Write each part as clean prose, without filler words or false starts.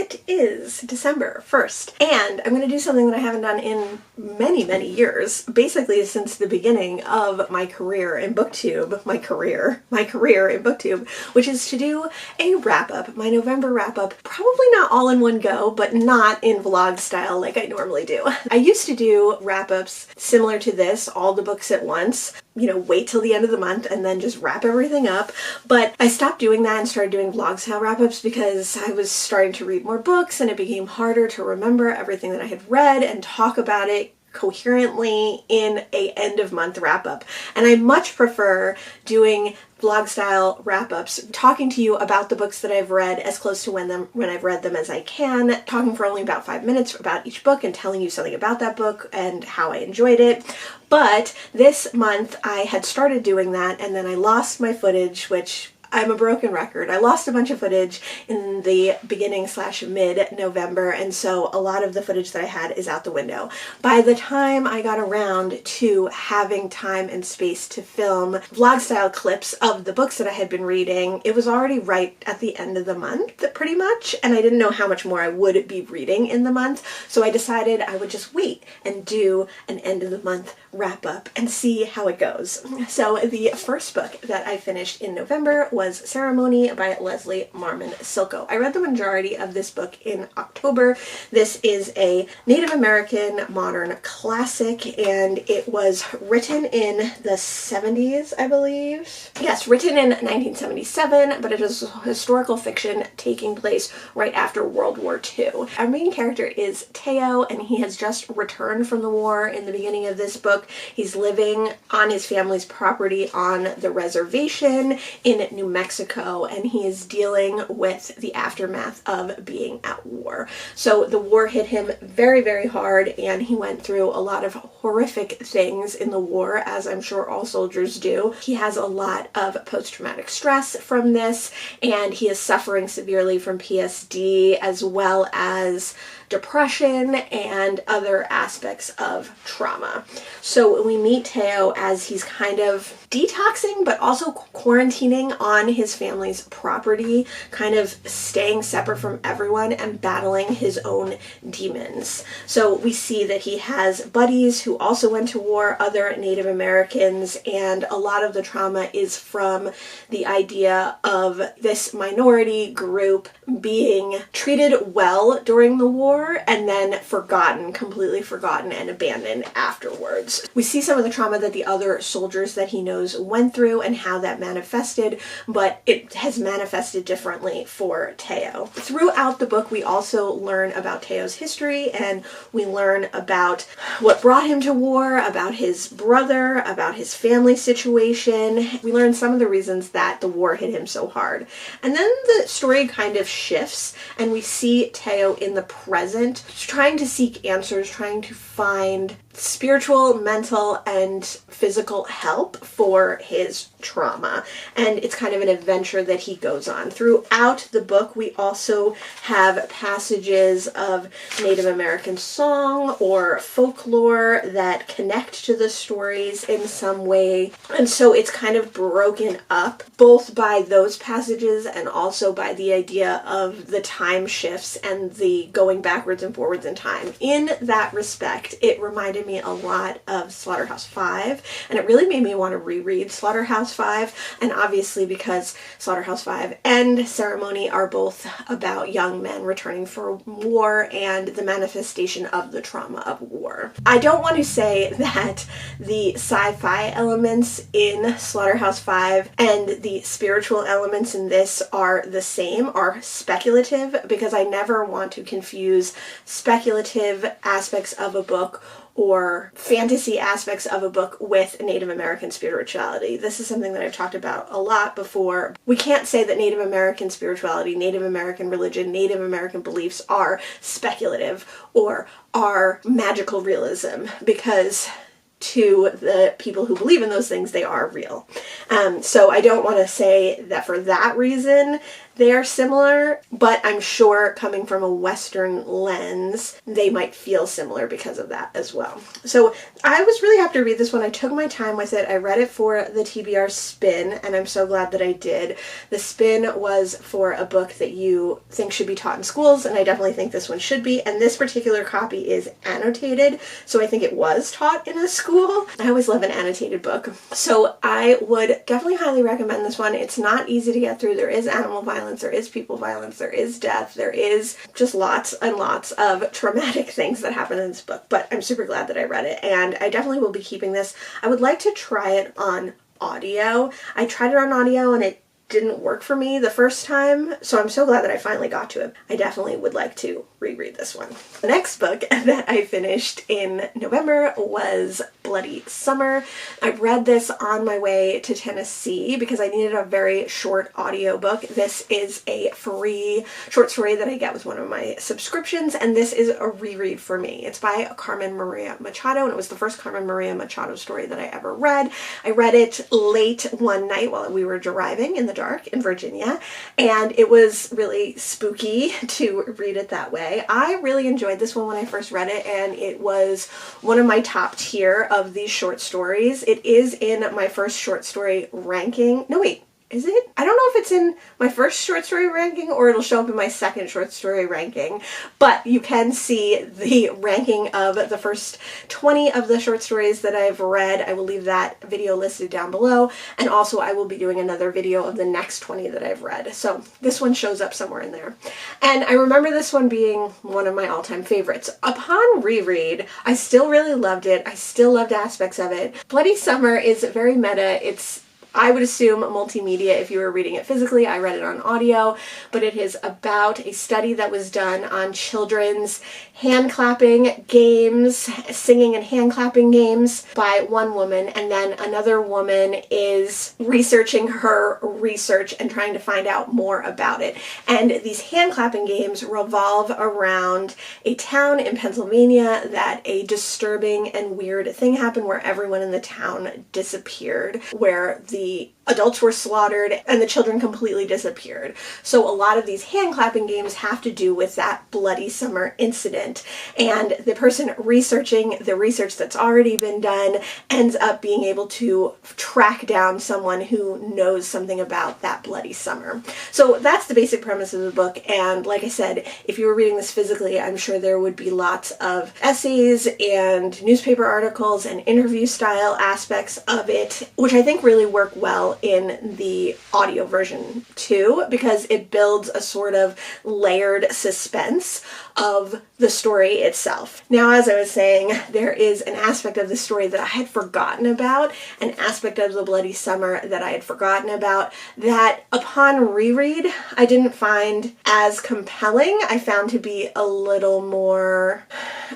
It is December 1st, and I'm going to do something that I haven't done in many years, basically since the beginning of my career in BookTube, my career in BookTube, which is to do a wrap-up, my November wrap-up, probably not all in one go, but not in vlog style like I normally do. I used to do wrap-ups similar to this, all the books at once, wait till the end of the month and then just wrap everything up. But I stopped doing that and started doing vlog style wrap-ups because I was starting to read more books and it became harder to remember everything that I had read and talk about it coherently in a end of month wrap-up. And I much prefer doing vlog style wrap-ups, talking to you about the books that I've read as close to when I've read them as I can, talking for only about 5 minutes about each book and telling you something about that book and how I enjoyed it. But this month I had started doing that and then I lost my footage, which I'm a broken record. I lost a bunch of footage in the beginning/mid-November, and so a lot of the footage that I had is out the window. By the time I got around to having time and space to film vlog-style clips of the books that I had been reading, it was already right at the end of the month, pretty much, and I didn't know how much more I would be reading in the month, so I decided I would just wait and do an end-of-the-month wrap-up and see how it goes. So the first book that I finished in November was Ceremony by Leslie Marmon Silko. I read the majority of this book in October. This is a Native American modern classic, and it was written in the 70s, I believe. Yes, written in 1977, but it is historical fiction taking place right after World War II. Our main character is Teo, and he has just returned from the war in the beginning of this book. He's living on his family's property on the reservation in New Mexico, and he is dealing with the aftermath of being at war. So the war hit him very hard, and he went through a lot of horrific things in the war, as I'm sure all soldiers do. He has a lot of post-traumatic stress from this, and he is suffering severely from PSD as well as depression and other aspects of trauma. So we meet Teo as he's kind of detoxing but also quarantining on his family's property, kind of staying separate from everyone and battling his own demons. So we see that he has buddies who also went to war, other Native Americans, and a lot of the trauma is from the idea of this minority group being treated well during the war and then completely forgotten and abandoned afterwards. We see some of the trauma that the other soldiers that he knows went through and how that manifested, but it has manifested differently for Teo. Throughout the book, we also learn about Teo's history, and we learn about what brought him to war, about his brother, about his family situation. We learn some of the reasons that the war hit him so hard. And then the story kind of shifts, and we see Teo in the present, trying to seek answers, trying to find spiritual, mental, and physical help for his trauma. And it's kind of an adventure that he goes on. Throughout the book, we also have passages of Native American song or folklore that connect to the stories in some way. And so it's kind of broken up both by those passages and also by the idea of the time shifts and the going backwards and forwards in time. In that respect, it reminded me a lot of Slaughterhouse-Five, and it really made me want to reread Slaughterhouse-Five, and obviously because Slaughterhouse-Five and Ceremony are both about young men returning from war and the manifestation of the trauma of war. I don't want to say that the sci-fi elements in Slaughterhouse-Five and the spiritual elements in this are the same, are speculative, because I never want to confuse speculative aspects of a book or fantasy aspects of a book with Native American spirituality. This is something that I've talked about a lot before. We can't say that Native American spirituality, Native American religion, Native American beliefs are speculative or are magical realism, because to the people who believe in those things, they are real. So I don't want to say that for that reason They are similar, but I'm sure coming from a Western lens, they might feel similar because of that as well. So I was really happy to read this one. I took my time with it. I read it for the TBR spin, and I'm so glad that I did. The spin was for a book that you think should be taught in schools, and I definitely think this one should be. And this particular copy is annotated, so I think it was taught in a school. I always love an annotated book. So I would definitely highly recommend this one. It's not easy to get through. There is animal violence, there is people violence, there is death, there is just lots and lots of traumatic things that happen in this book, but I'm super glad that I read it, and I definitely will be keeping this. I would like to try it on audio. I tried it on audio and it didn't work for me the first time, so I'm so glad that I finally got to it. I definitely would like to reread this one. The next book that I finished in November was Bloody Summer. I read this on my way to Tennessee because I needed a very short audio book. This is a free short story that I get with one of my subscriptions, and this is a reread for me. It's by Carmen Maria Machado, and it was the first Carmen Maria Machado story that I ever read. I read it late one night while we were driving in the dark in Virginia, and it was really spooky to read it that way. I really enjoyed this one when I first read it, and it was one of my top tier of these short stories. It is in my first short story ranking. No, wait. Is it? I don't know if it's in my first short story ranking or it'll show up in my second short story ranking, but you can see the ranking of the first 20 of the short stories that I've read. I will leave that video listed down below, and also I will be doing another video of the next 20 that I've read. So this one shows up somewhere in there. And I remember this one being one of my all-time favorites. Upon reread, I still really loved it. I still loved aspects of it. Bloody Summer is very meta. It's, I would assume, multimedia if you were reading it physically. I read it on audio, but it is about a study that was done on children's hand clapping games, singing and hand clapping games by one woman, and then another woman is researching her research and trying to find out more about it. And these hand clapping games revolve around a town in Pennsylvania that a disturbing and weird thing happened where everyone in the town disappeared, where the adults were slaughtered and the children completely disappeared. So a lot of these hand clapping games have to do with that Bloody Summer incident, and the person researching the research that's already been done ends up being able to track down someone who knows something about that Bloody Summer. So that's the basic premise of the book, and like I said, if you were reading this physically, I'm sure there would be lots of essays and newspaper articles and interview style aspects of it, which I think really work well in the audio version too, because it builds a sort of layered suspense of the story itself. Now, as I was saying, there is an aspect of the story that I had forgotten about, an aspect of the Bloody Summer that I had forgotten about, that upon reread, I didn't find as compelling. I found to be a little more,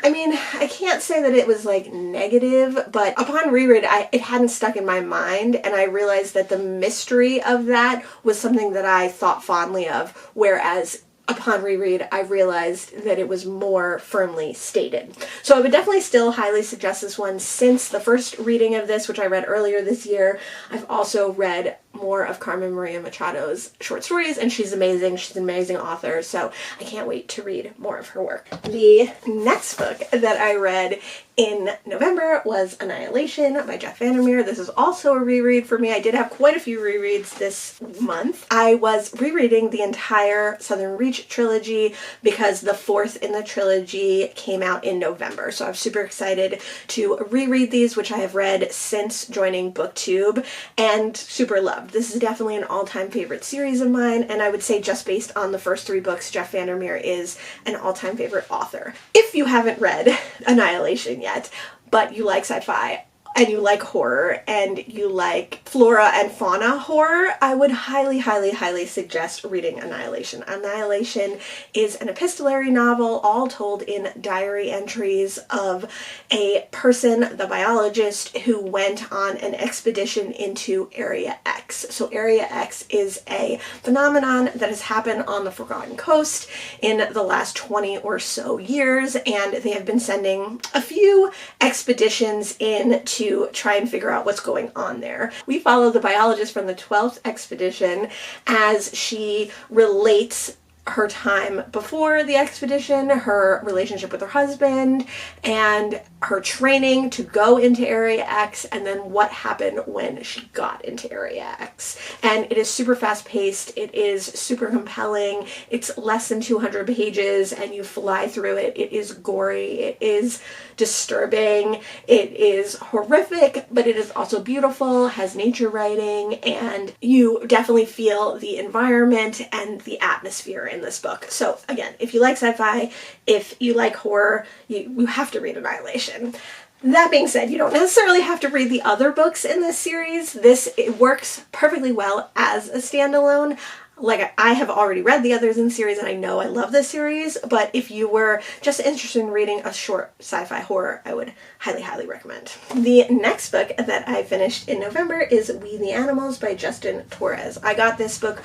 I mean, I can't say that it was like negative, but upon reread, it hadn't stuck in my mind, and I realized that the mystery of that was something that I thought fondly of, whereas upon reread, I realized that it was more firmly stated. So I would definitely still highly suggest this one. Since the first reading of this, which I read earlier this year, I've also read more of Carmen Maria Machado's short stories, and she's amazing. She's an amazing author, so I can't wait to read more of her work. The next book that I read in November was Annihilation by Jeff Vandermeer. This is also a reread for me. I did have quite a few rereads this month. I was rereading the entire Southern Reach trilogy because the fourth in the trilogy came out in November, so I'm super excited to reread these, which I have read since joining BookTube and super loved. This is definitely an all-time favorite series of mine, and I would say just based on the first three books, Jeff Vandermeer is an all-time favorite author. If you haven't read Annihilation yet, but you like sci-fi, and you like horror, and you like flora and fauna horror, I would highly, highly, highly suggest reading Annihilation. Annihilation is an epistolary novel, all told in diary entries of a person, the biologist, who went on an expedition into Area X. So Area X is a phenomenon that has happened on the Forgotten Coast in the last 20 or so years, and they have been sending a few expeditions in to try and figure out what's going on there. We follow the biologist from the 12th expedition as she relates her time before the expedition, her relationship with her husband, and her training to go into Area X, and then what happened when she got into Area X. And it is super fast-paced, it is super compelling, it's less than 200 pages, and you fly through it. It is gory, it is disturbing, it is horrific, but it is also beautiful, has nature writing, and you definitely feel the environment and the atmosphere in this book. So again, if you like sci-fi, if you like horror, you have to read Annihilation. That being said, you don't necessarily have to read the other books in this series. It works perfectly well as a standalone. Like, I have already read the others in the series, and I know I love this series, but if you were just interested in reading a short sci-fi horror, I would highly, highly recommend. The next book that I finished in November is We the Animals by Justin Torres. I got this book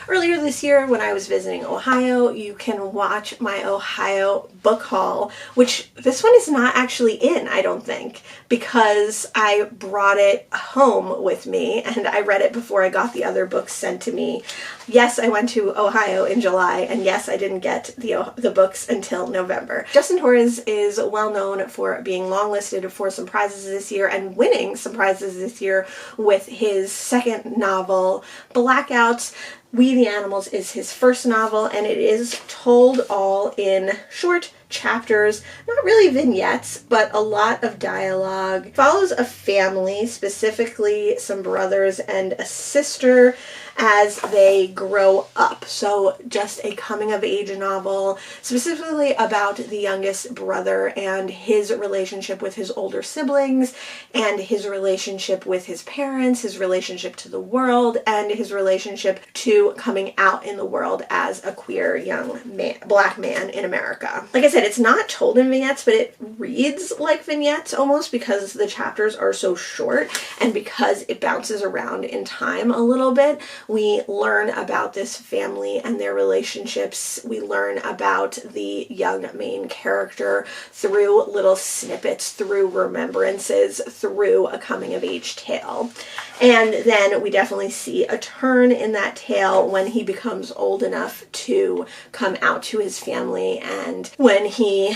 earlier this year when I was visiting Ohio. You can watch my Ohio book haul, which this one is not actually in, I don't think, because I brought it home with me and I read it before I got the other books sent to me. Yes, I went to Ohio in July, and yes, I didn't get the books until November. Justin Torres is well known for being longlisted for some prizes this year and winning some prizes this year with his second novel, Blackouts. We the Animals is his first novel, and it is told all in short chapters, not really vignettes, but a lot of dialogue. It follows a family, specifically some brothers and a sister, as they grow up. So just a coming-of-age novel, specifically about the youngest brother and his relationship with his older siblings, and his relationship with his parents, his relationship to the world, and his relationship to coming out in the world as a queer young man, black man in America. Like I said, it's not told in vignettes, but it reads like vignettes almost, because the chapters are so short and because it bounces around in time a little bit. We learn about this family and their relationships. We learn about the young main character through little snippets, through remembrances, through a coming-of-age tale. And then we definitely see a turn in that tale when he becomes old enough to come out to his family, and when he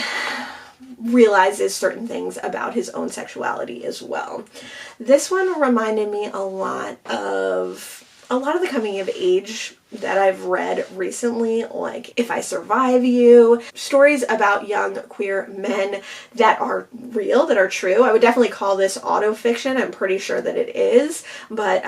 realizes certain things about his own sexuality as well. This one reminded me a lot of the coming of age that I've read recently, like If I Survive You, stories about young queer men that are real, that are true. I would definitely call this autofiction. I'm pretty sure that it is, but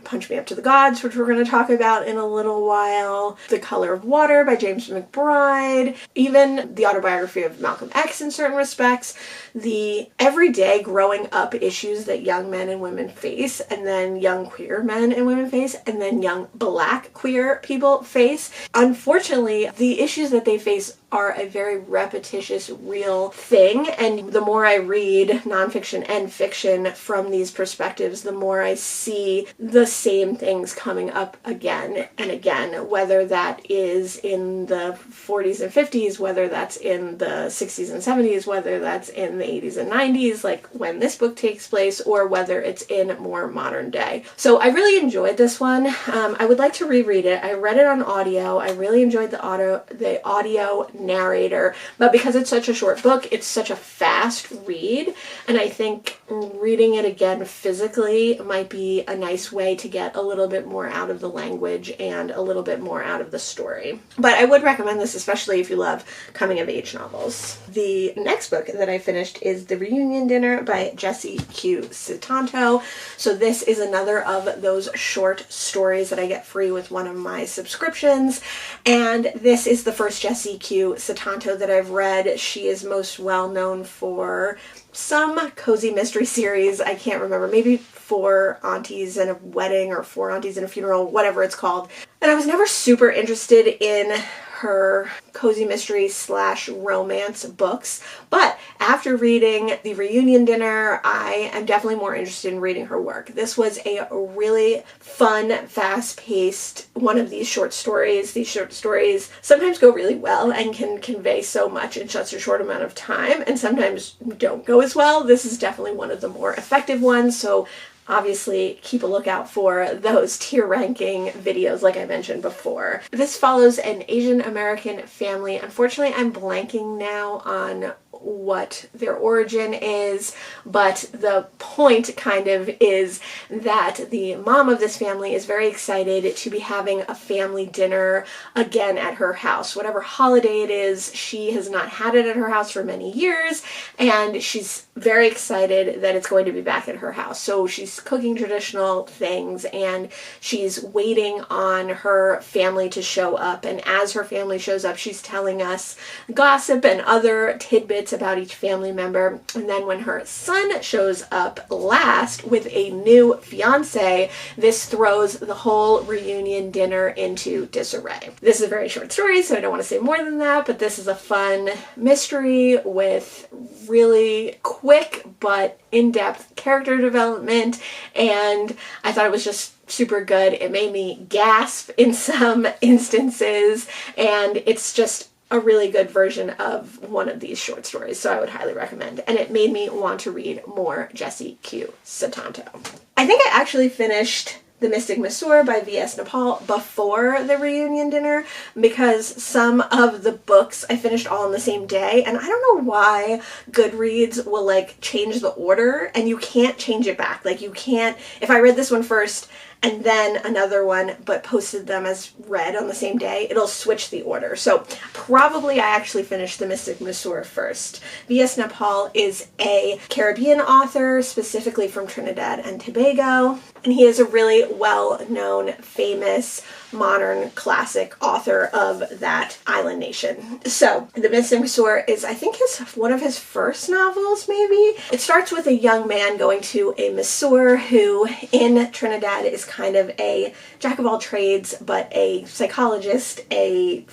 Punch Me Up to the Gods, which we're going to talk about in a little while, The Color of Water by James McBride, even the autobiography of Malcolm X in certain respects, the everyday growing up issues that young men and women face, and then young queer men and women face, and then young black queer people face. Unfortunately, the issues that they face are a very repetitious, real thing, and the more I read nonfiction and fiction from these perspectives, the more I see the same things coming up again and again, whether that is in the 40s and 50s, whether that's in the 60s and 70s, whether that's in the 80s and 90s, like when this book takes place, or whether it's in more modern day. So I really enjoyed this one. I would like to reread it. I read it on audio. I really enjoyed the audio narrator, but because it's such a short book, it's such a fast read, and I think reading it again physically might be a nice way to get a little bit more out of the language and a little bit more out of the story. But I would recommend this, especially if you love coming-of-age novels. The next book that I finished is The Reunion Dinner by Jessie Q. Sutanto. So this is another of those short stories that I get free with one of my subscriptions, and this is the first Jessie Q. Sutanto that I've read. She is most well known for some cozy mystery series. I can't remember, maybe Four Aunties and a Wedding or Four Aunties and a Funeral, whatever it's called. And I was never super interested in her cozy mystery / romance books, but after reading The Reunion Dinner, I am definitely more interested in reading her work. This was a really fun, fast-paced one of these short stories. These short stories sometimes go really well and can convey so much in such a short amount of time, and sometimes don't go as well. This is definitely one of the more effective ones, so obviously keep a lookout for those tier ranking videos like I mentioned before. This follows an Asian American family. Unfortunately, I'm blanking now on what their origin is, but the point kind of is that the mom of this family is very excited to be having a family dinner again at her house. Whatever holiday it is, she has not had it at her house for many years, and she's very excited that it's going to be back at her house. So she's cooking traditional things, and she's waiting on her family to show up, and as her family shows up, she's telling us gossip and other tidbits about each family member. And then when her son shows up last with a new fiance, this throws the whole reunion dinner into disarray. This is a very short story, so I don't want to say more than that, but this is a fun mystery with really quick but in-depth character development, and I thought it was just super good. It made me gasp in some instances, and it's just a really good version of one of these short stories, so I would highly recommend. And it made me want to read more Jessie Q. Sutanto. I think I actually finished The Mystic Masseur by V.S. Naipaul before The Reunion Dinner, because some of the books I finished all in the same day, and I don't know why Goodreads will like change the order, and you can't change it back. Like you can't, if I read this one first and then another one, but posted them as read on the same day, it'll switch the order. So probably I actually finished The Mystic Masseur first. V.S. Naipaul is a Caribbean author, specifically from Trinidad and Tobago, and he is a really well-known, famous, modern classic author of that island nation. So The Mystic Masseur is, I think, one of his first novels, maybe? It starts with a young man going to a masseur who in Trinidad is kind of a jack of all trades, but a psychologist, a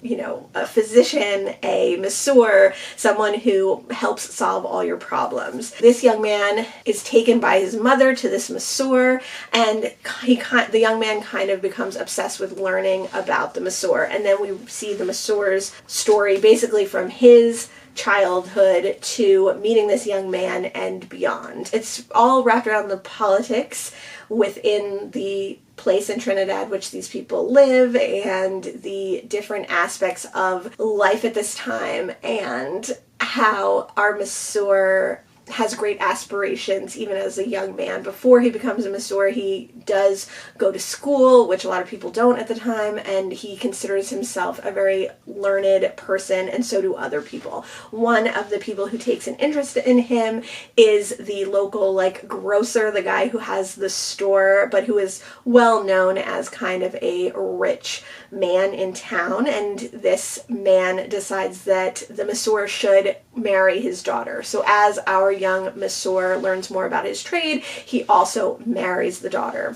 physician, a masseur, someone who helps solve all your problems. This young man is taken by his mother to this masseur, and the young man kind of becomes obsessed with learning about the masseur. And then we see the masseur's story basically from his childhood to meeting this young man and beyond. It's all wrapped around the politics within the place in Trinidad which these people live, and the different aspects of life at this time, and how our masseur has great aspirations even as a young man. Before he becomes a masseur, he does go to school, which a lot of people don't at the time, and he considers himself a very learned person, and so do other people. One of the people who takes an interest in him is the local grocer, the guy who has the store, but who is well known as kind of a rich man in town, and this man decides that the masseur should marry his daughter. So as our young masseur learns more about his trade, he also marries the daughter.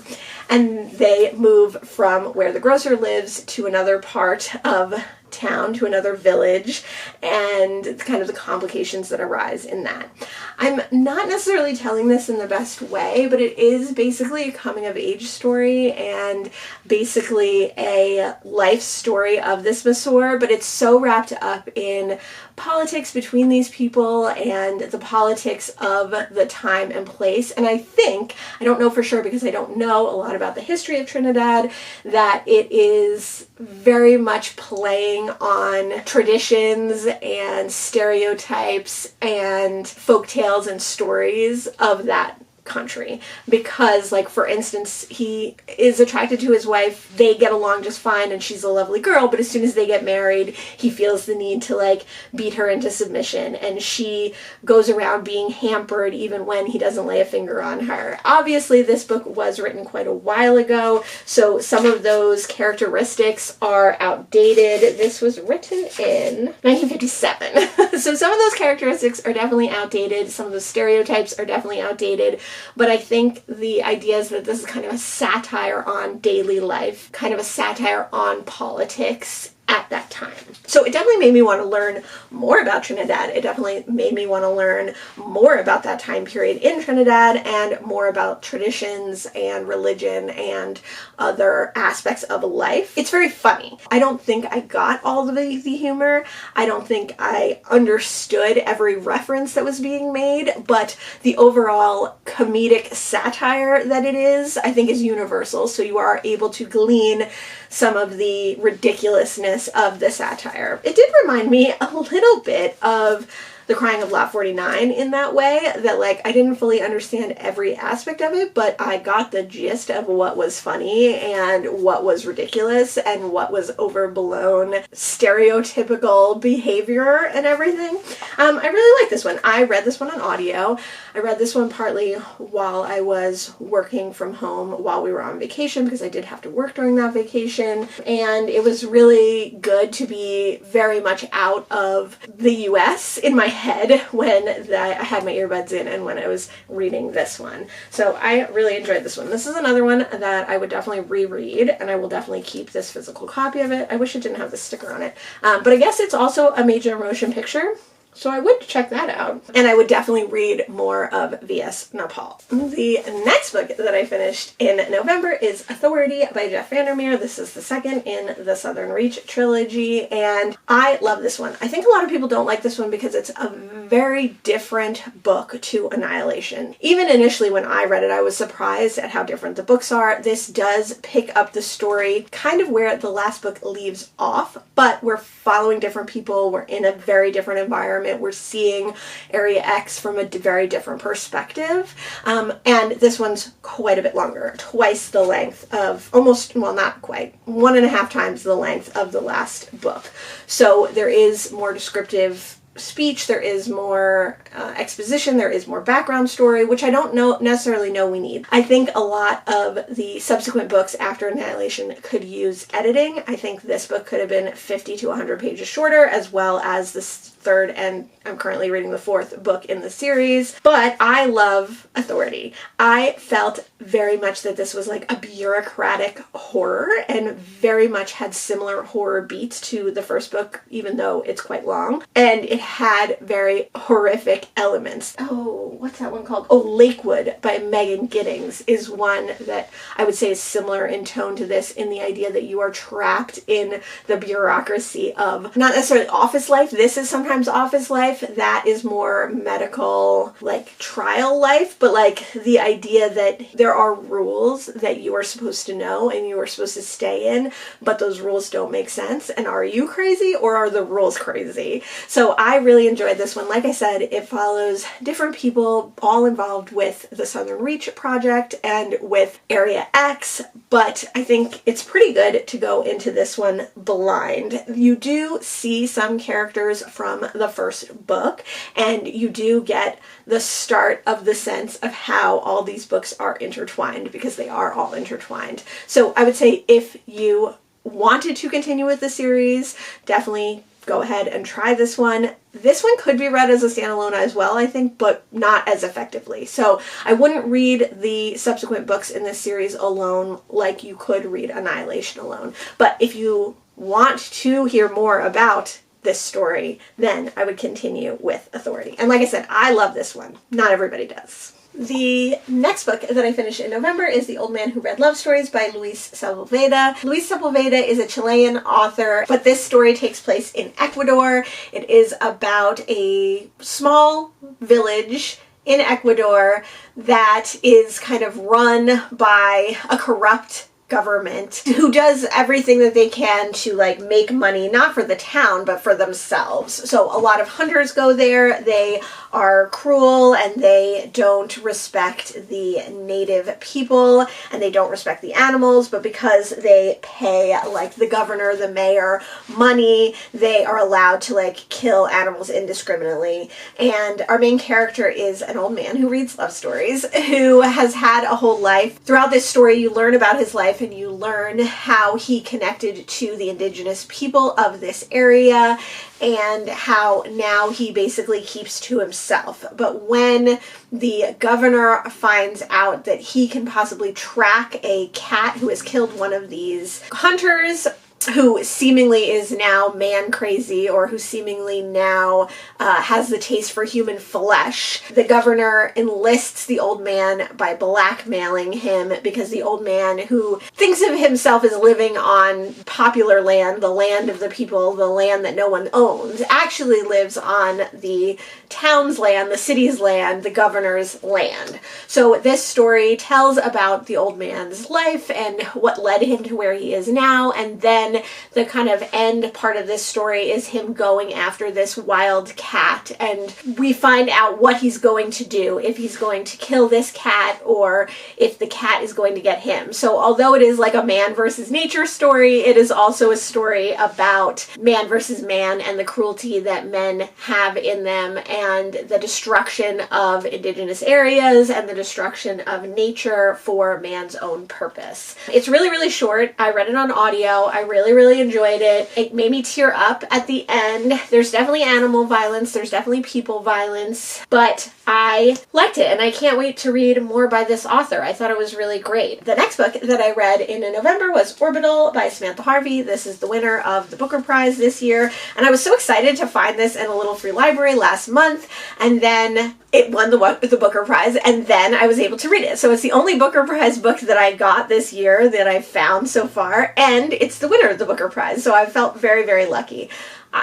And they move from where the grocer lives to another part of town, to another village, and kind of the complications that arise in that. I'm not necessarily telling this in the best way, but it is basically a coming of age story and basically a life story of this masseur, but it's so wrapped up in politics between these people and the politics of the time and place. And I think, I don't know for sure because I don't know a lot about the history of Trinidad, that it is very much playing on traditions and stereotypes and folktales and stories of that country, because for instance, he is attracted to his wife, they get along just fine, and she's a lovely girl, but as soon as they get married, he feels the need to beat her into submission, and she goes around being hampered even when he doesn't lay a finger on her. Obviously, this book was written quite a while ago, so some of those characteristics are outdated. This was written in 1957, so some of those characteristics are definitely outdated, some of those stereotypes are definitely outdated. But I think the idea is that this is kind of a satire on daily life, kind of a satire on politics, at that time. So it definitely made me want to learn more about Trinidad. It definitely made me want to learn more about that time period in Trinidad and more about traditions and religion and other aspects of life. It's very funny. I don't think I got all of the humor. I don't think I understood every reference that was being made, but the overall comedic satire that it is, I think, is universal. So you are able to glean some of the ridiculousness of the satire. It did remind me a little bit of The Crying of Lot 49 in that way, that like I didn't fully understand every aspect of it, but I got the gist of what was funny and what was ridiculous and what was overblown stereotypical behavior and everything. I really like this one. I read this one on audio. I read this one partly while I was working from home while we were on vacation, because I did have to work during that vacation, and it was really good to be very much out of the US in my head when I had my earbuds in and when I was reading this one. So I really enjoyed this one. This is another one that I would definitely reread, and I will definitely keep this physical copy of it. I wish it didn't have the sticker on it, but I guess it's also a major motion picture, so I would check that out. And I would definitely read more of V.S. Naipaul. The next book that I finished in November is Authority by Jeff Vandermeer. This is the second in the Southern Reach trilogy, and I love this one. I think a lot of people don't like this one because it's a very different book to Annihilation. Even initially when I read it, I was surprised at how different the books are. This does pick up the story kind of where the last book leaves off, but we're following different people. We're in a very different environment. We're seeing Area X from a very different perspective. And this one's quite a bit longer, twice the length of, almost, well, not quite, 1.5 times the length of the last book. So there is more descriptive speech, there is more exposition, there is more background story, which I don't necessarily know we need. I think a lot of the subsequent books after Annihilation could use editing. I think this book could have been 50 to 100 pages shorter, as well as this third, and I'm currently reading the fourth book in the series. But I love Authority. I felt very much that this was like a bureaucratic horror and very much had similar horror beats to the first book, even though it's quite long. And it had very horrific elements. Oh, what's that one called? Oh, Lakewood by Megan Giddings is one that I would say is similar in tone to this, in the idea that you are trapped in the bureaucracy of not necessarily office life. This is sometimes office life. That is more medical, like trial life, but like the idea that there are rules that you are supposed to know and you are supposed to stay in, but those rules don't make sense. And are you crazy or are the rules crazy? So I really enjoyed this one. Like I said, it follows different people all involved with the Southern Reach project and with Area X, but I think it's pretty good to go into this one blind. You do see some characters from the first book, and you do get the start of the sense of how all these books are intertwined, because they are all intertwined. So I would say if you wanted to continue with the series, definitely go ahead and try this one. This one could be read as a standalone as well, I think, but not as effectively. So I wouldn't read the subsequent books in this series alone like you could read Annihilation alone. But if you want to hear more about this story, then I would continue with Authority. And like I said, I love this one. Not everybody does. The next book that I finished in November is The Old Man Who Read Love Stories by Luis Sepulveda. Luis Sepulveda is a Chilean author, but this story takes place in Ecuador. It is about a small village in Ecuador that is kind of run by a corrupt government who does everything that they can to like make money, not for the town, but for themselves. So a lot of hunters go there. They are cruel and they don't respect the native people and they don't respect the animals, but because they pay like the governor, the mayor money, they are allowed to like kill animals indiscriminately. And our main character is an old man who reads love stories, who has had a whole life. Throughout this story, you learn about his life and you learn how he connected to the indigenous people of this area and how now he basically keeps to himself. But when the governor finds out that he can possibly track a cat who has killed one of these hunters, who seemingly is now man crazy, or who seemingly now has the taste for human flesh. The governor enlists the old man by blackmailing him because the old man, who thinks of himself as living on popular land, the land of the people, the land that no one owns, actually lives on the town's land, the city's land, the governor's land. So this story tells about the old man's life and what led him to where he is now, and then the kind of end part of this story is him going after this wild cat, and we find out what he's going to do, if he's going to kill this cat or if the cat is going to get him. So although it is like a man versus nature story, it is also a story about man versus man and the cruelty that men have in them, and the destruction of indigenous areas and the destruction of nature for man's own purpose. It's really, really short. I read it on audio. I really enjoyed it. It made me tear up at the end. There's definitely animal violence. There's definitely people violence, but I liked it, and I can't wait to read more by this author. I thought it was really great. The next book that I read in November was Orbital by Samantha Harvey. This is the winner of the Booker Prize this year, and I was so excited to find this in a little free library last month, and then it won the Booker Prize, and then I was able to read it. So it's the only Booker Prize book that I got this year that I've found so far, and it's the winner of the Booker Prize, so I felt very, very lucky.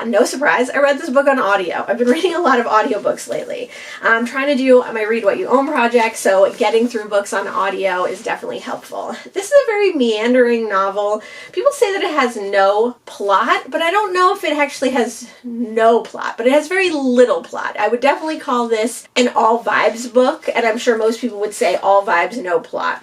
No surprise, I read this book on audio. I've been reading a lot of audiobooks lately. I'm trying to do my Read What You Own project, so getting through books on audio is definitely helpful. This is a very meandering novel. People say that it has no plot, but I don't know if it actually has no plot, but it has very little plot. I would definitely call this an all vibes book, and I'm sure most people would say all vibes, no plot.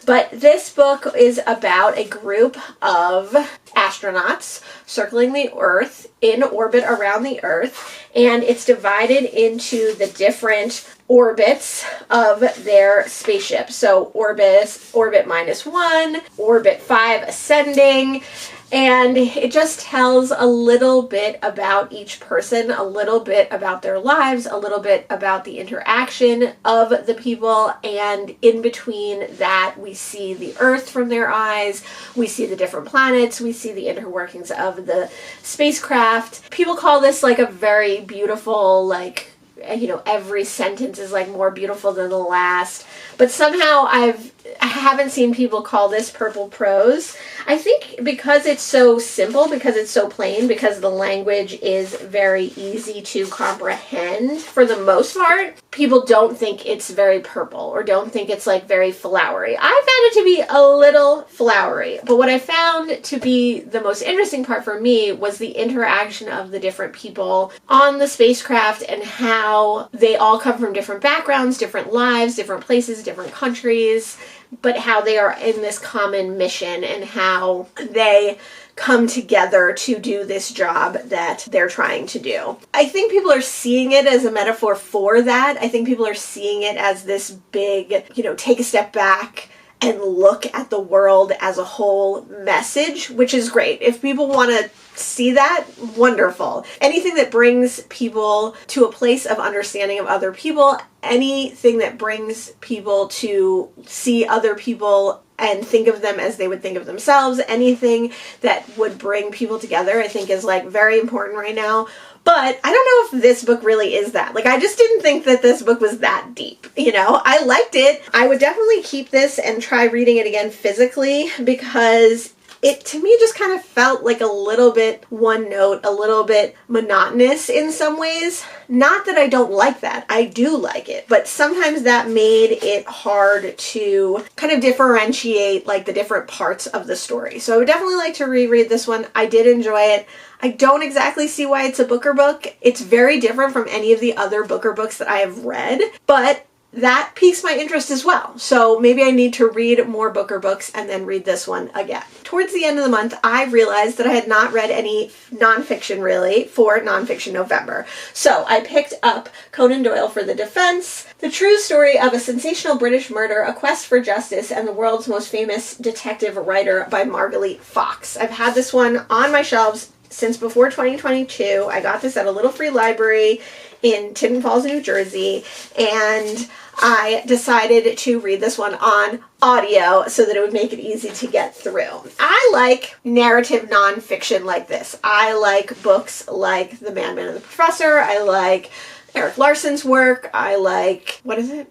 But this book is about a group of astronauts circling the Earth in orbit around the Earth, and it's divided into the different orbits of their spaceship. So orbit -1, orbit 5 ascending, and it just tells a little bit about each person, a little bit about their lives, a little bit about the interaction of the people, and in between that we see the Earth from their eyes, we see the different planets, we see the interworkings of the spacecraft. People call this like a very beautiful, like, you know, every sentence is like more beautiful than the last, but somehow I haven't seen people call this purple prose. I think because it's so simple, because it's so plain, because the language is very easy to comprehend for the most part, people don't think it's very purple or don't think it's like very flowery. I found it to be a little flowery, but what I found to be the most interesting part for me was the interaction of the different people on the spacecraft and how they all come from different backgrounds, different lives, different places, different countries, but how they are in this common mission and how they come together to do this job that they're trying to do. I think people are seeing it as a metaphor for that. I think people are seeing it as this big, you know, take a step back and look at the world as a whole message, which is great. If people want to see that, wonderful. Anything that brings people to a place of understanding of other people, anything that brings people to see other people and think of them as they would think of themselves, anything that would bring people together, I think is like very important right now. But I don't know if this book really is that. Like, I just didn't think that this book was that deep, you know? I liked it. I would definitely keep this and try reading it again physically, because it, to me, just kind of felt like a little bit one note, a little bit monotonous in some ways. Not that I don't like that. I do like it. But sometimes that made it hard to kind of differentiate like the different parts of the story. So I would definitely like to reread this one. I did enjoy it. I don't exactly see why it's a Booker book. It's very different from any of the other Booker books that I have read, but that piques my interest as well. So maybe I need to read more Booker books and then read this one again. Towards the end of the month, I realized that I had not read any nonfiction really for Nonfiction November. So I picked up Conan Doyle for the Defense, the true story of a sensational British murder, a quest for justice, and the world's most famous detective writer by Margalit Fox. I've had this one on my shelves since before 2022. I got this at a little free library in Tidden Falls, New Jersey, and I decided to read this one on audio so that it would make it easy to get through. I like narrative nonfiction like this. I like books like The Madman and the Professor. I like Eric Larson's work. I like, what is it?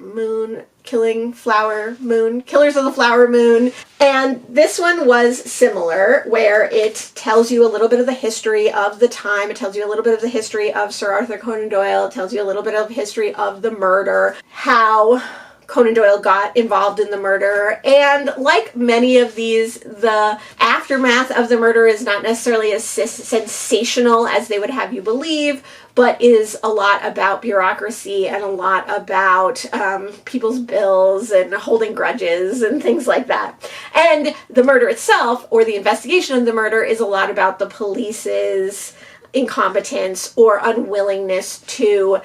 Killers of the Flower Moon. And this one was similar, where it tells you a little bit of the history of the time. It tells you a little bit of the history of Sir Arthur Conan Doyle. It tells you a little bit of history of the murder, how Conan Doyle got involved in the murder. And like many of these, the aftermath of the murder is not necessarily as sensational as they would have you believe, but is a lot about bureaucracy and a lot about people's bills and holding grudges and things like that. And the murder itself, or the investigation of the murder, is a lot about the police's incompetence or unwillingness to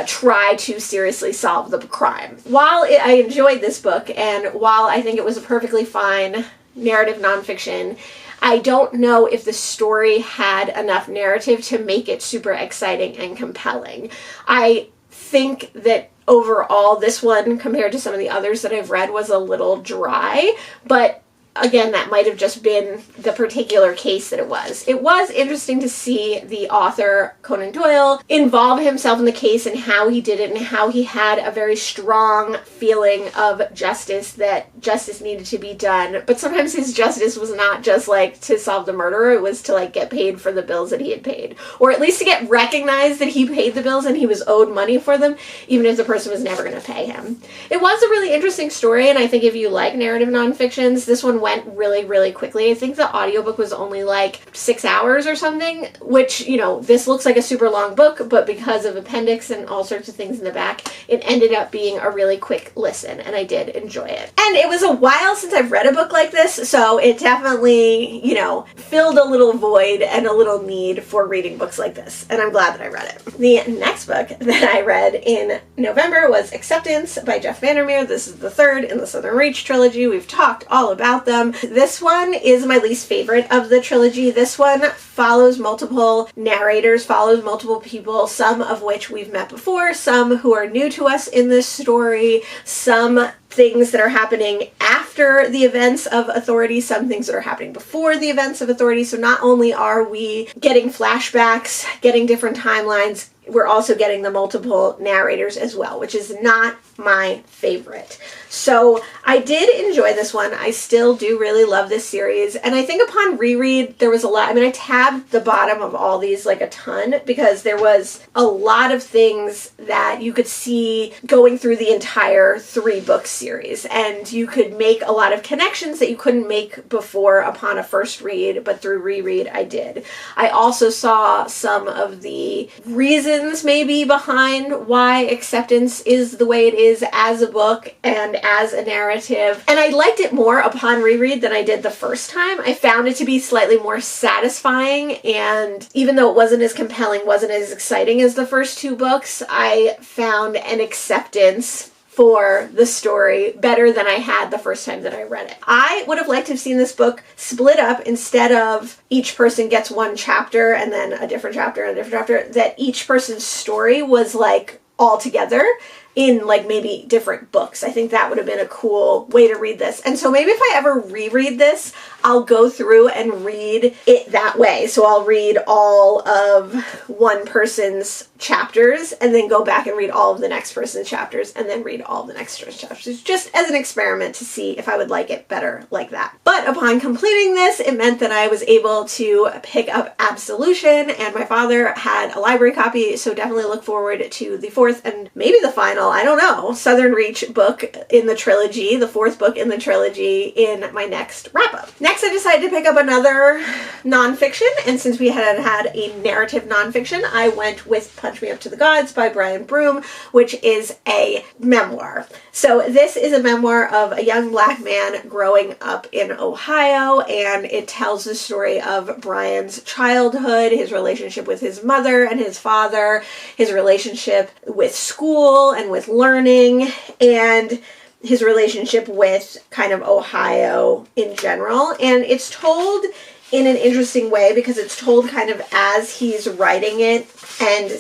try to seriously solve the crime. While I enjoyed this book, and while I think it was a perfectly fine narrative nonfiction, I don't know if the story had enough narrative to make it super exciting and compelling. I think that overall this one, compared to some of the others that I've read, was a little dry, but again, that might have just been the particular case that it was. It was interesting to see the author, Conan Doyle, involve himself in the case and how he did it and how he had a very strong feeling of justice, that justice needed to be done. But sometimes his justice was not just like to solve the murderer, it was to like get paid for the bills that he had paid. Or at least to get recognized that he paid the bills and he was owed money for them, even if the person was never going to pay him. It was a really interesting story, and I think if you like narrative nonfictions, this one went really, really quickly. I think the audiobook was only like 6 hours or something, which, you know, this looks like a super long book, but because of appendix and all sorts of things in the back, it ended up being a really quick listen, and I did enjoy it. And it was a while since I've read a book like this, so it definitely, you know, filled a little void and a little need for reading books like this, and I'm glad that I read it. The next book that I read in November was Acceptance by Jeff Vandermeer. This is the third in the Southern Reach trilogy. We've talked all about them. This one is my least favorite of the trilogy. This one follows multiple narrators, follows multiple people, some of which we've met before, some who are new to us in this story, some things that are happening after the events of Authority, some things that are happening before the events of Authority. So not only are we getting flashbacks, getting different timelines, we're also getting the multiple narrators as well, which is not my favorite. So I did enjoy this one. I still do really love this series. And I think upon reread, there was a lot. I mean, I tabbed the bottom of all these like a ton because there was a lot of things that you could see going through the entire 3-book series. And you could make a lot of connections that you couldn't make before upon a first read, but through reread I did. I also saw some of the reasons maybe behind why Acceptance is the way it is as a book and as a narrative. And I liked it more upon reread than I did the first time. I found it to be slightly more satisfying, and even though it wasn't as compelling, wasn't as exciting as the first 2 books, I found an acceptance for the story better than I had the first time that I read it. I would have liked to have seen this book split up instead of each person gets one chapter and then a different chapter and a different chapter, that each person's story was like all together in like maybe different books. I think that would have been a cool way to read this. And so maybe if I ever reread this, I'll go through and read it that way. So I'll read all of one person's chapters and then go back and read all of the next person's chapters and then read all of the next person's chapters, just as an experiment to see if I would like it better like that. But upon completing this, it meant that I was able to pick up Absolution, and my father had a library copy, so definitely look forward to the 4th and maybe the final, I don't know, Southern Reach book in the trilogy, the 4th book in the trilogy, in my next wrap-up. Next, I decided to pick up another nonfiction, and since we had a narrative nonfiction, I went with Punch Me Up to the Gods by Brian Broom, which is a memoir. So this is a memoir of a young black man growing up in Ohio, and it tells the story of Brian's childhood, his relationship with his mother and his father, his relationship with school and with learning, and his relationship with kind of Ohio in general. And it's told in an interesting way because it's told kind of as he's writing it and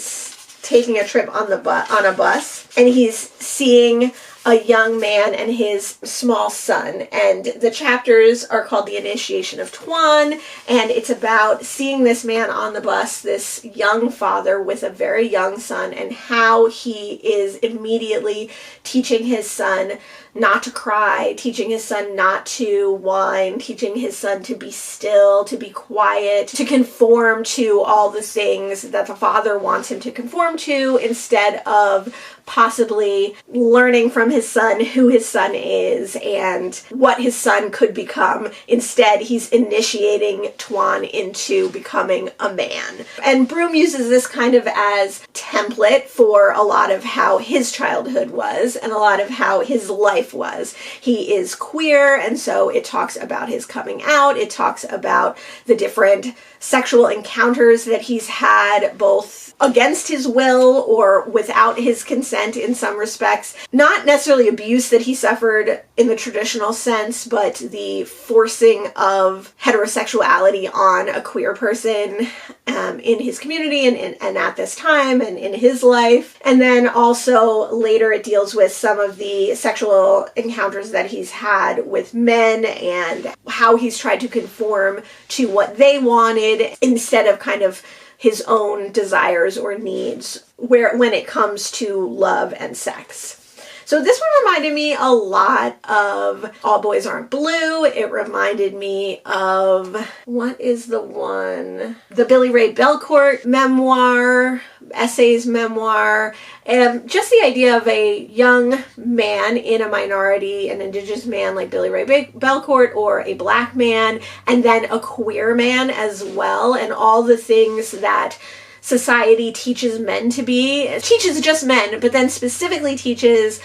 taking a trip on a bus, and he's seeing a young man and his small son. And the chapters are called The Initiation of Tuan, and it's about seeing this man on the bus, this young father with a very young son, and how he is immediately teaching his son not to cry, teaching his son not to whine, teaching his son to be still, to be quiet, to conform to all the things that the father wants him to conform to, instead of possibly learning from his son who his son is and what his son could become. Instead, he's initiating Tuan into becoming a man. And Broom uses this kind of as template for a lot of how his childhood was and a lot of how his life was. He is queer, and so it talks about his coming out. It talks about the different sexual encounters that he's had, both against his will or without his consent in some respects. Not necessarily abuse that he suffered in the traditional sense, but the forcing of heterosexuality on a queer person in his community and at this time and in his life. And then also later it deals with some of the sexual encounters that he's had with men and how he's tried to conform to what they wanted instead of kind of his own desires or needs when it comes to love and sex. So this one reminded me a lot of All Boys Aren't Blue. It reminded me of, what is the one? The Billy Ray Belcourt memoir, essays memoir. Just the idea of a young man in a minority, an indigenous man like Billy Ray Belcourt, or a black man, and then a queer man as well, and all the things that society teaches men to be. It teaches just men, but then specifically teaches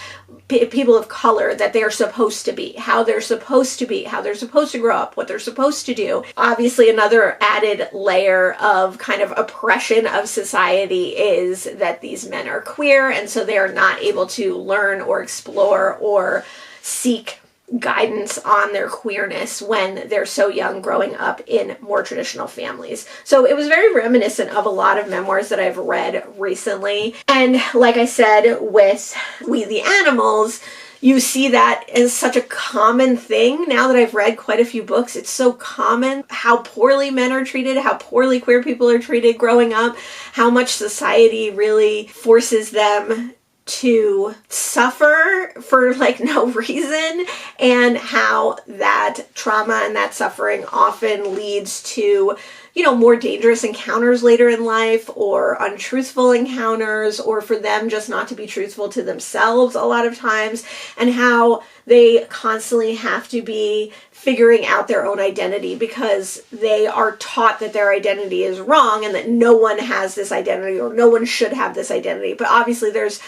people of color that they're supposed to be, how they're supposed to be, how they're supposed to grow up, what they're supposed to do. Obviously, another added layer of kind of oppression of society is that these men are queer, and so they are not able to learn or explore or seek guidance on their queerness when they're so young, growing up in more traditional families. So it was very reminiscent of a lot of memoirs that I've read recently. And like I said, with We the Animals, you see that as such a common thing. Now that I've read quite a few books, it's so common how poorly men are treated, how poorly queer people are treated growing up, how much society really forces them to suffer for like no reason, and how that trauma and that suffering often leads to, more dangerous encounters later in life, or untruthful encounters, or for them just not to be truthful to themselves a lot of times, and how they constantly have to be figuring out their own identity because they are taught that their identity is wrong and that no one has this identity or no one should have this identity. But obviously there's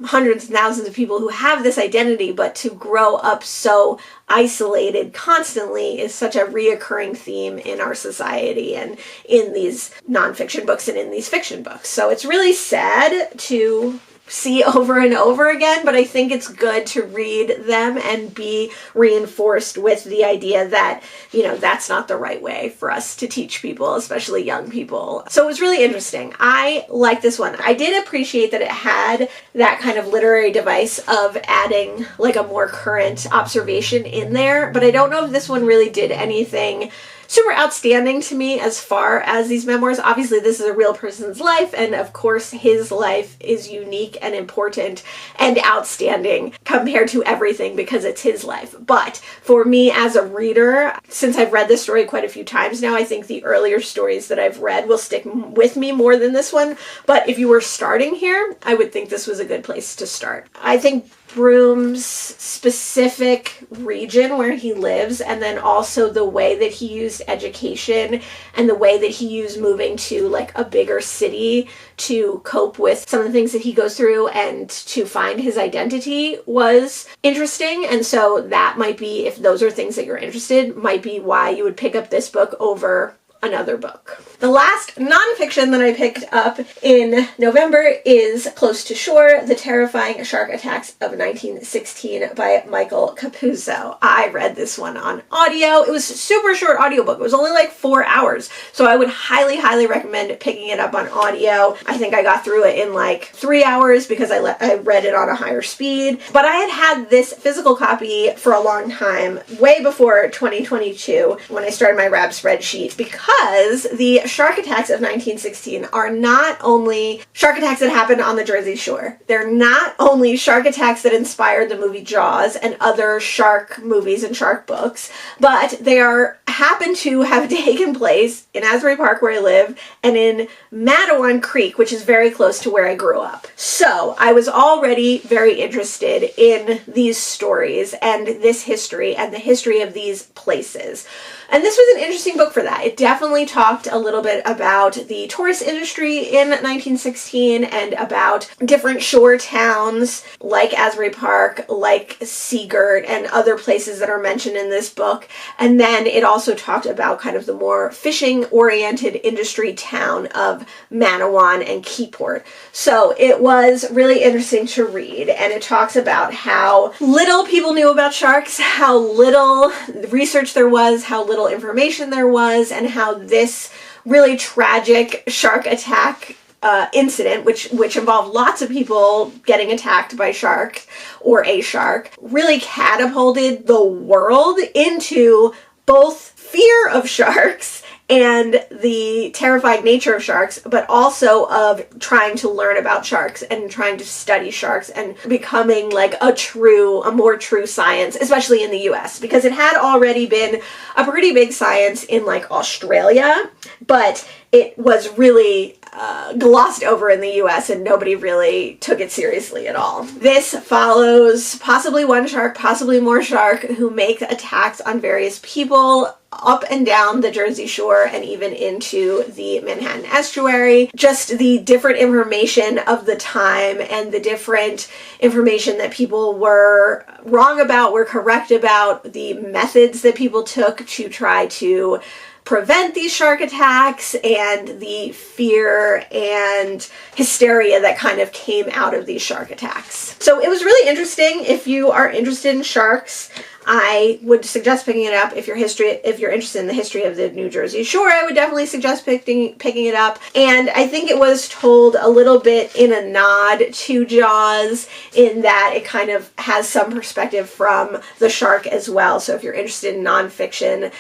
hundreds and thousands of people who have this identity, but to grow up so isolated constantly is such a reoccurring theme in our society and in these nonfiction books and in these fiction books. So it's really sad to see over and over again, but I think it's good to read them and be reinforced with the idea that, that's not the right way for us to teach people, especially young people. So it was really interesting. I like this one. I did appreciate that it had that kind of literary device of adding like a more current observation in there, but I don't know if this one really did anything super outstanding to me as far as these memoirs. Obviously, this is a real person's life, and of course, his life is unique and important and outstanding compared to everything because it's his life. But for me as a reader, since I've read this story quite a few times now, I think the earlier stories that I've read will stick with me more than this one. But if you were starting here, I would think this was a good place to start. I think Broom's specific region where he lives, and then also the way that he used education and the way that he used moving to like a bigger city to cope with some of the things that he goes through and to find his identity was interesting. And so that might be, if those are things that you're interested, might be why you would pick up this book over another book. The last nonfiction that I picked up in November is Close to Shore, The Terrifying Shark Attacks of 1916 by Michael Capuzzo. I read this one on audio. It was a super short audiobook. It was only like 4 hours. So I would highly, highly recommend picking it up on audio. I think I got through it in like 3 hours because I read it on a higher speed. But I had this physical copy for a long time, way before 2022 when I started my RAB spreadsheet, because the shark attacks of 1916 are not only shark attacks that happened on the Jersey Shore. They're not only shark attacks that inspired the movie Jaws and other shark movies and shark books, but they happen to have taken place in Asbury Park, where I live, and in Matawan Creek, which is very close to where I grew up. So I was already very interested in these stories and this history and the history of these places. And this was an interesting book for that. It definitely talked a little bit about the tourist industry in 1916 and about different shore towns like Asbury Park, like Seagirt, and other places that are mentioned in this book. And then it also talked about kind of the more fishing-oriented industry town of Matawan and Keyport. So it was really interesting to read, and it talks about how little people knew about sharks, how little research there was, how little information there was, and how this really tragic shark attack incident, which involved lots of people getting attacked by sharks or a shark, really catapulted the world into both fear of sharks and the terrifying nature of sharks, but also of trying to learn about sharks and trying to study sharks and becoming like a more true science, especially in the US, because it had already been a pretty big science in like Australia, but it was really glossed over in the US and nobody really took it seriously at all. This follows possibly one shark, possibly more shark, who make attacks on various people up and down the Jersey Shore and even into the Manhattan estuary. Just the different information of the time and the different information that people were wrong about, were correct about, the methods that people took to try to prevent these shark attacks, and the fear and hysteria that kind of came out of these shark attacks. So it was really interesting. If you are interested in sharks, I would suggest picking it up. If you're interested in the history of the New Jersey Shore, I would definitely suggest picking it up. And I think it was told a little bit in a nod to Jaws, in that it kind of has some perspective from the shark as well. So if you're interested in nonfiction,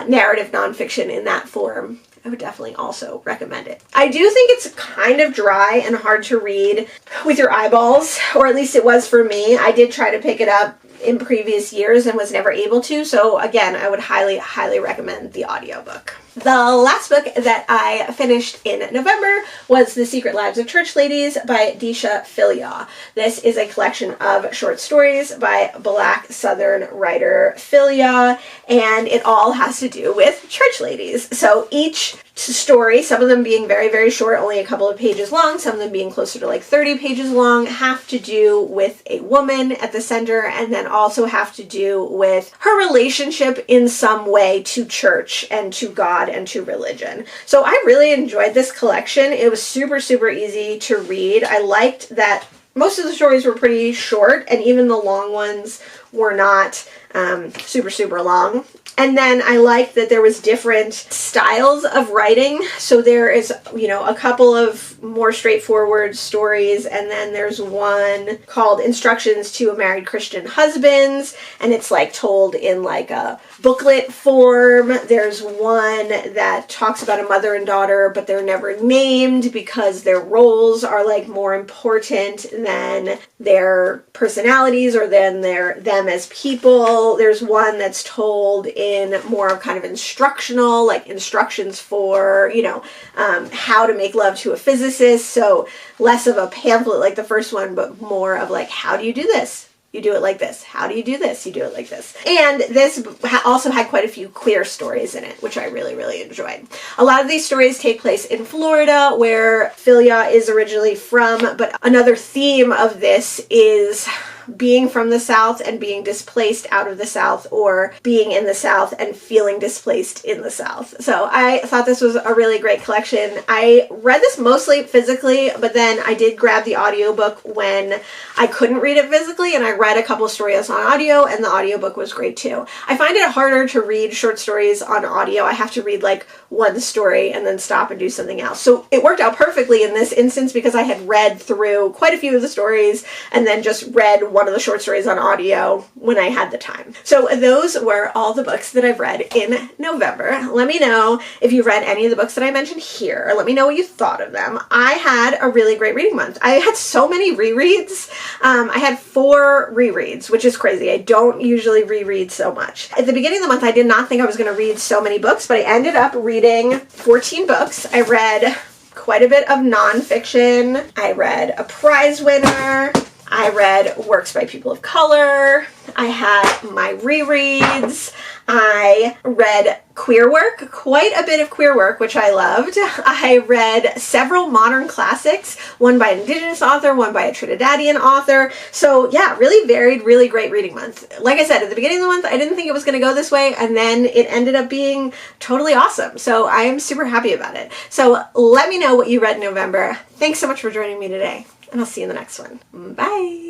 narrative nonfiction in that form, I would definitely also recommend it. I do think it's kind of dry and hard to read with your eyeballs, or at least it was for me. I did try to pick it up in previous years and was never able to, so again, I would highly, highly recommend the audiobook. The last book that I finished in November was The Secret Lives of Church Ladies by Disha Philyaw. This is a collection of short stories by Black Southern writer Philyaw, and it all has to do with church ladies. So each story, some of them being very, very short, only a couple of pages long, some of them being closer to like 30 pages long, have to do with a woman at the center, and then also have to do with her relationship in some way to church and to God and to religion. So I really enjoyed this collection. It was super, super easy to read. I liked that most of the stories were pretty short, and even the long ones were not super, super long. And then I liked that there was different styles of writing. So there is, a couple of more straightforward stories, and then there's one called Instructions to a Married Christian Husbands, and it's like told in like a booklet form. There's one that talks about a mother and daughter, but they're never named because their roles are like more important than their personalities or than them as people. There's one that's told in more of kind of instructional, like instructions for, how to make love to a physicist. So less of a pamphlet like the first one, but more of like, how do you do this? You do it like this. How do you do this? You do it like this. And this also had quite a few queer stories in it, which I really, really enjoyed. A lot of these stories take place in Florida, where Philyaw is originally from, but another theme of this is being from the South and being displaced out of the South, or being in the South and feeling displaced in the South. So I thought this was a really great collection. I read this mostly physically, but then I did grab the audiobook when I couldn't read it physically, and I read a couple of stories on audio, and the audiobook was great too. I find it harder to read short stories on audio. I have to read like one story and then stop and do something else. So it worked out perfectly in this instance because I had read through quite a few of the stories and then just read one of the short stories on audio when I had the time. So those were all the books that I've read in November. Let me know if you read any of the books that I mentioned here. Let me know what you thought of them. I had a really great reading month. I had so many rereads. I had 4 rereads, which is crazy. I don't usually reread so much. At the beginning of the month, I did not think I was going to read so many books, but I ended up reading 14 books. I read quite a bit of nonfiction. I read a prize winner. I read works by people of color. I had my rereads. I read queer work, quite a bit of queer work, which I loved. I read several modern classics, one by an indigenous author, one by a Trinidadian author. So yeah, really varied, really great reading month. Like I said, at the beginning of the month, I didn't think it was going to go this way, and then it ended up being totally awesome. So I am super happy about it. So let me know what you read in November. Thanks so much for joining me today, and I'll see you in the next one. Bye!